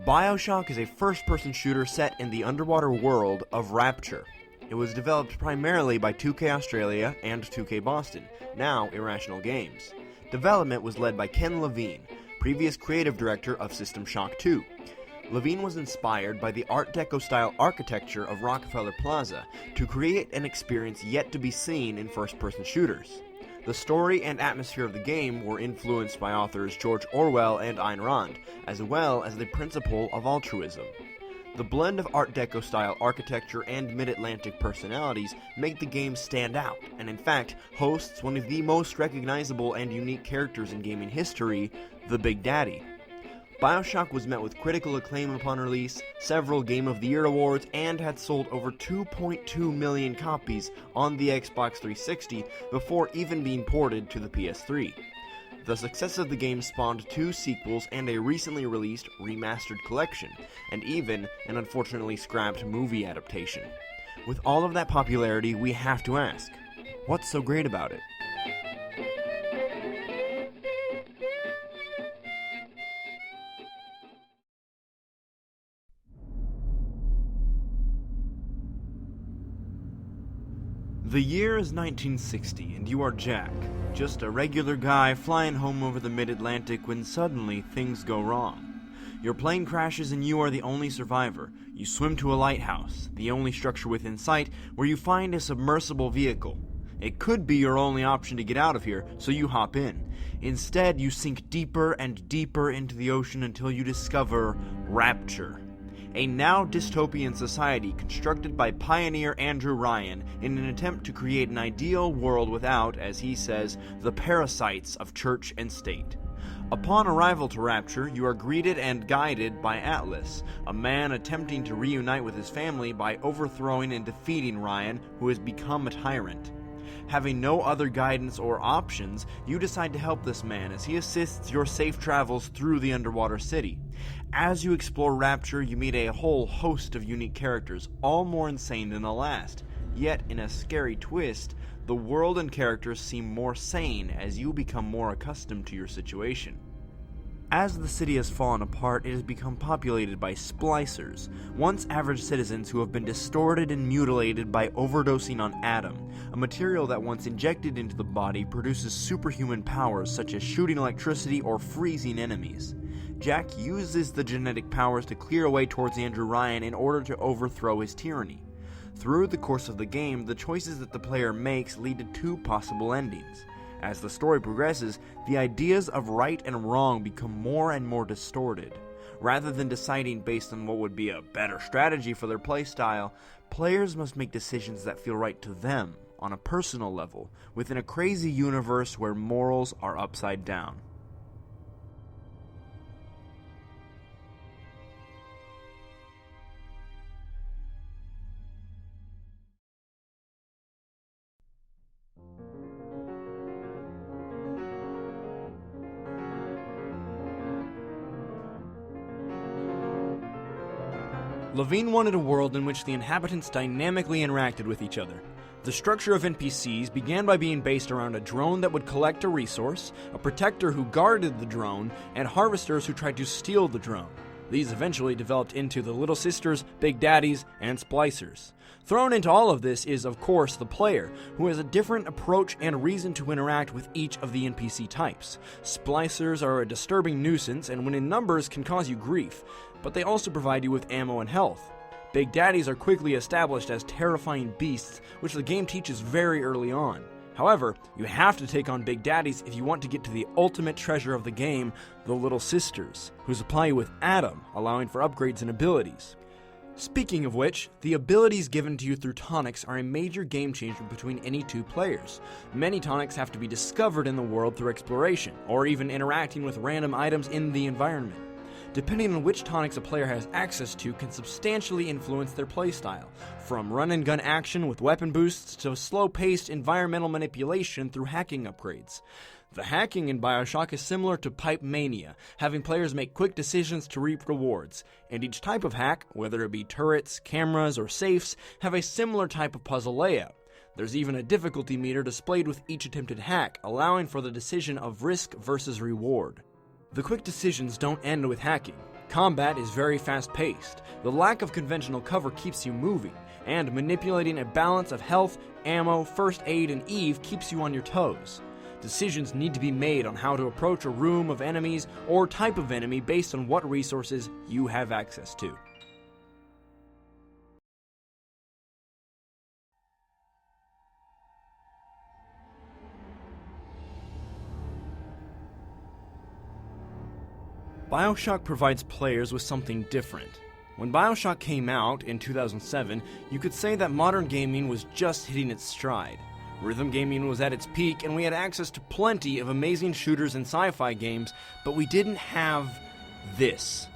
Bioshock is a first-person shooter set in the underwater world of Rapture. It was developed primarily by 2K Australia and 2K Boston, now Irrational Games. Development was led by Ken Levine, previous creative director of System Shock 2. Levine was inspired by the Art Deco-style architecture of Rockefeller Plaza to create an experience yet to be seen in first-person shooters. The story and atmosphere of the game were influenced by authors George Orwell and Ayn Rand, as well as the principle of altruism. The blend of Art Deco-style architecture and mid-Atlantic personalities make the game stand out, and in fact, hosts one of the most recognizable and unique characters in gaming history, the Big Daddy. Bioshock was met with critical acclaim upon release, several Game of the Year awards, and had sold over 2.2 million copies on the Xbox 360 before even being ported to the PS3. The success of the game spawned 2 sequels and a recently released remastered collection, and even an unfortunately scrapped movie adaptation. With all of that popularity, we have to ask, what's so great about it? The year is 1960, and you are Jack, just a regular guy flying home over the mid-Atlantic when suddenly things go wrong. Your plane crashes and you are the only survivor. You swim to a lighthouse, the only structure within sight, where you find a submersible vehicle. It could be your only option to get out of here, so you hop in. Instead, you sink deeper and deeper into the ocean until you discover Rapture. A now dystopian society constructed by pioneer Andrew Ryan in an attempt to create an ideal world without, as he says, the parasites of church and state. Upon arrival to Rapture, you are greeted and guided by Atlas, a man attempting to reunite with his family by overthrowing and defeating Ryan, who has become a tyrant. Having no other guidance or options, you decide to help this man as he assists your safe travels through the underwater city. As you explore Rapture, you meet a whole host of unique characters, all more insane than the last. Yet, in a scary twist, the world and characters seem more sane as you become more accustomed to your situation. As the city has fallen apart, it has become populated by splicers, once average citizens who have been distorted and mutilated by overdosing on Adam, a material that once injected into the body produces superhuman powers such as shooting electricity or freezing enemies. Jack uses the genetic powers to clear a way towards Andrew Ryan in order to overthrow his tyranny. Through the course of the game, the choices that the player makes lead to 2 possible endings. As the story progresses, the ideas of right and wrong become more and more distorted. Rather than deciding based on what would be a better strategy for their playstyle, players must make decisions that feel right to them, on a personal level, within a crazy universe where morals are upside down. Levine wanted a world in which the inhabitants dynamically interacted with each other. The structure of NPCs began by being based around a drone that would collect a resource, a protector who guarded the drone, and harvesters who tried to steal the drone. These eventually developed into the Little Sisters, Big Daddies, and Splicers. Thrown into all of this is, of course, the player, who has a different approach and reason to interact with each of the NPC types. Splicers are a disturbing nuisance and when in numbers can cause you grief, but they also provide you with ammo and health. Big Daddies are quickly established as terrifying beasts, which the game teaches very early on. However, you have to take on Big Daddies if you want to get to the ultimate treasure of the game, the Little Sisters, who supply you with Adam, allowing for upgrades and abilities. Speaking of which, the abilities given to you through tonics are a major game changer between any 2 players. Many tonics have to be discovered in the world through exploration, or even interacting with random items in the environment. Depending on which tonics a player has access to can substantially influence their playstyle, from run-and-gun action with weapon boosts to slow-paced environmental manipulation through hacking upgrades. The hacking in Bioshock is similar to pipe mania, having players make quick decisions to reap rewards, and each type of hack, whether it be turrets, cameras, or safes, have a similar type of puzzle layout. There's even a difficulty meter displayed with each attempted hack, allowing for the decision of risk versus reward. The quick decisions don't end with hacking. Combat is very fast-paced. The lack of conventional cover keeps you moving, and manipulating a balance of health, ammo, first aid, and Eve keeps you on your toes. Decisions need to be made on how to approach a room of enemies or type of enemy based on what resources you have access to. Bioshock provides players with something different. When Bioshock came out in 2007, you could say that modern gaming was just hitting its stride. Rhythm gaming was at its peak, and we had access to plenty of amazing shooters and sci-fi games, but we didn't have this.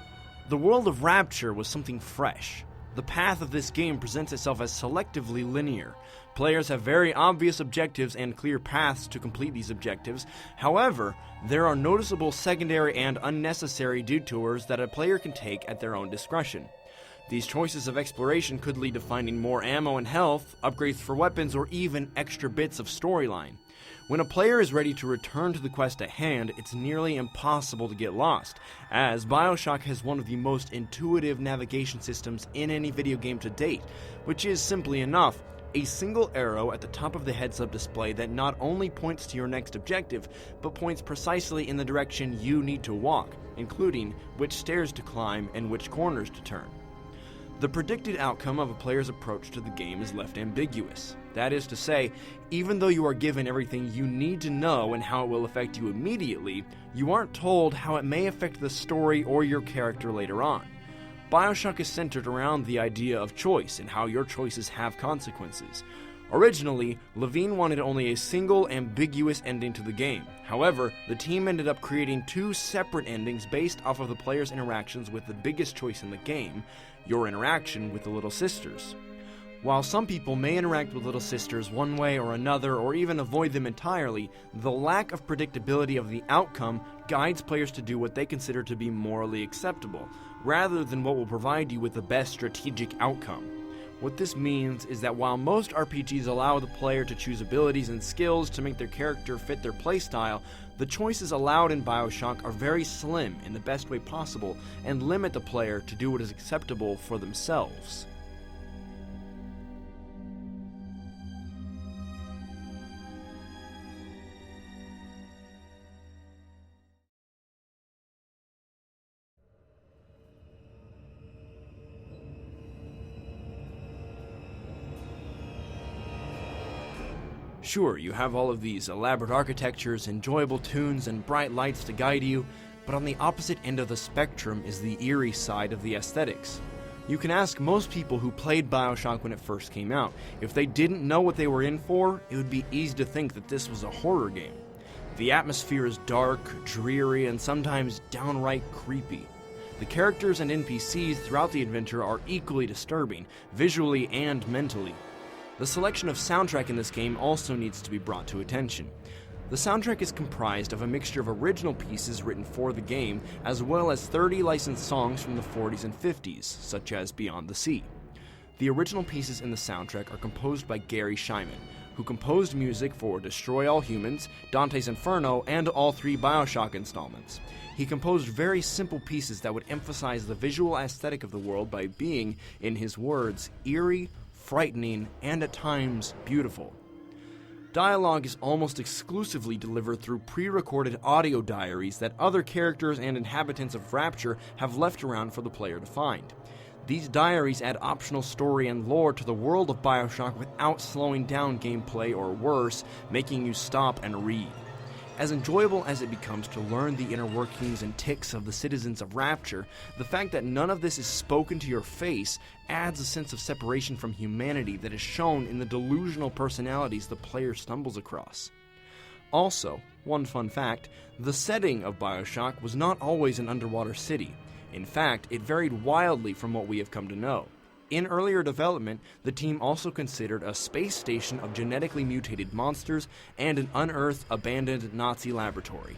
The world of Rapture was something fresh. The path of this game presents itself as selectively linear. Players have very obvious objectives and clear paths to complete these objectives. However, there are noticeable secondary and unnecessary detours that a player can take at their own discretion. These choices of exploration could lead to finding more ammo and health, upgrades for weapons, or even extra bits of storyline. When a player is ready to return to the quest at hand, it's nearly impossible to get lost, as Bioshock has one of the most intuitive navigation systems in any video game to date, which is simply enough: a single arrow at the top of the heads-up display that not only points to your next objective, but points precisely in the direction you need to walk, including which stairs to climb and which corners to turn. The predicted outcome of a player's approach to the game is left ambiguous. That is to say, even though you are given everything you need to know and how it will affect you immediately, you aren't told how it may affect the story or your character later on. Bioshock is centered around the idea of choice and how your choices have consequences. Originally, Levine wanted only a single, ambiguous ending to the game. However, the team ended up creating two separate endings based off of the player's interactions with the biggest choice in the game: your interaction with the Little Sisters. While some people may interact with Little Sisters one way or another, or even avoid them entirely, the lack of predictability of the outcome guides players to do what they consider to be morally acceptable, rather than what will provide you with the best strategic outcome. What this means is that while most RPGs allow the player to choose abilities and skills to make their character fit their playstyle, the choices allowed in Bioshock are very slim in the best way possible and limit the player to do what is acceptable for themselves. Sure, you have all of these elaborate architectures, enjoyable tunes, and bright lights to guide you, but on the opposite end of the spectrum is the eerie side of the aesthetics. You can ask most people who played Bioshock when it first came out. If they didn't know what they were in for, it would be easy to think that this was a horror game. The atmosphere is dark, dreary, and sometimes downright creepy. The characters and NPCs throughout the adventure are equally disturbing, visually and mentally. The selection of soundtrack in this game also needs to be brought to attention. The soundtrack is comprised of a mixture of original pieces written for the game, as well as 30 licensed songs from the 40s and 50s, such as Beyond the Sea. The original pieces in the soundtrack are composed by Gary Shyman, who composed music for Destroy All Humans, Dante's Inferno, and all 3 Bioshock installments. He composed very simple pieces that would emphasize the visual aesthetic of the world by being, in his words, eerie, frightening, and at times beautiful. Dialogue is almost exclusively delivered through pre-recorded audio diaries that other characters and inhabitants of Rapture have left around for the player to find. These diaries add optional story and lore to the world of Bioshock without slowing down gameplay or worse, making you stop and read. As enjoyable as it becomes to learn the inner workings and tics of the citizens of Rapture, the fact that none of this is spoken to your face adds a sense of separation from humanity that is shown in the delusional personalities the player stumbles across. Also, one fun fact, the setting of Bioshock was not always an underwater city. In fact, it varied wildly from what we have come to know. In earlier development, the team also considered a space station of genetically mutated monsters and an unearthed, abandoned Nazi laboratory.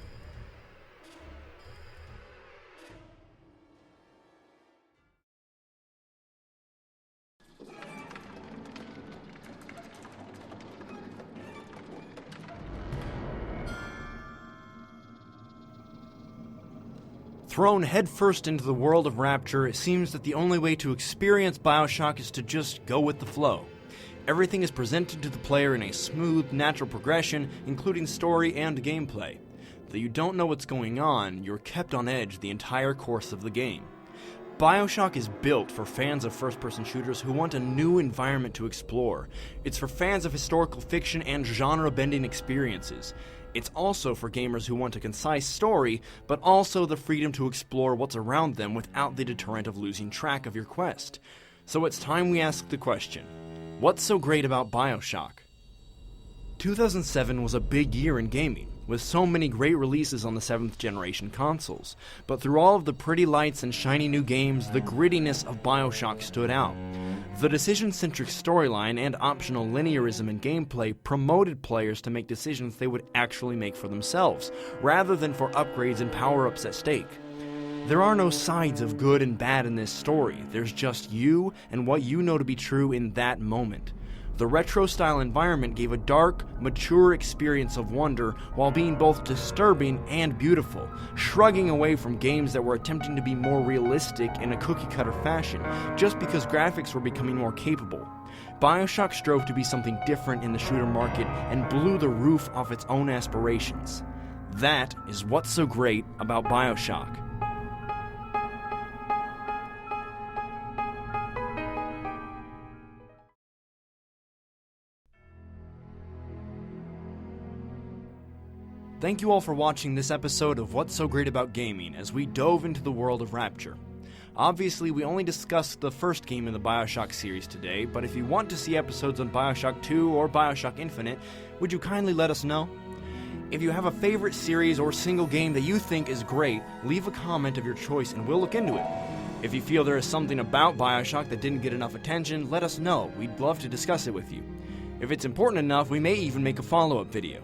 Thrown headfirst into the world of Rapture, it seems that the only way to experience Bioshock is to just go with the flow. Everything is presented to the player in a smooth, natural progression, including story and gameplay. Though you don't know what's going on, you're kept on edge the entire course of the game. Bioshock is built for fans of first-person shooters who want a new environment to explore. It's for fans of historical fiction and genre-bending experiences. It's also for gamers who want a concise story, but also the freedom to explore what's around them without the deterrent of losing track of your quest. So it's time we ask the question, what's so great about Bioshock? 2007 was a big year in gaming, with so many great releases on the 7th generation consoles. But through all of the pretty lights and shiny new games, the grittiness of Bioshock stood out. The decision-centric storyline and optional linearism in gameplay promoted players to make decisions they would actually make for themselves, rather than for upgrades and power-ups at stake. There are no sides of good and bad in this story, there's just you and what you know to be true in that moment. The retro-style environment gave a dark, mature experience of wonder while being both disturbing and beautiful, shrugging away from games that were attempting to be more realistic in a cookie-cutter fashion, just because graphics were becoming more capable. Bioshock strove to be something different in the shooter market and blew the roof off its own aspirations. That is what's so great about Bioshock. Thank you all for watching this episode of What's So Great About Gaming as we dove into the world of Rapture. Obviously, we only discussed the first game in the Bioshock series today, but if you want to see episodes on Bioshock 2 or Bioshock Infinite, would you kindly let us know? If you have a favorite series or single game that you think is great, leave a comment of your choice and we'll look into it. If you feel there is something about Bioshock that didn't get enough attention, let us know. We'd love to discuss it with you. If it's important enough, we may even make a follow-up video.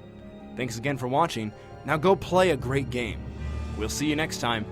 Thanks again for watching. Now go play a great game. We'll see you next time.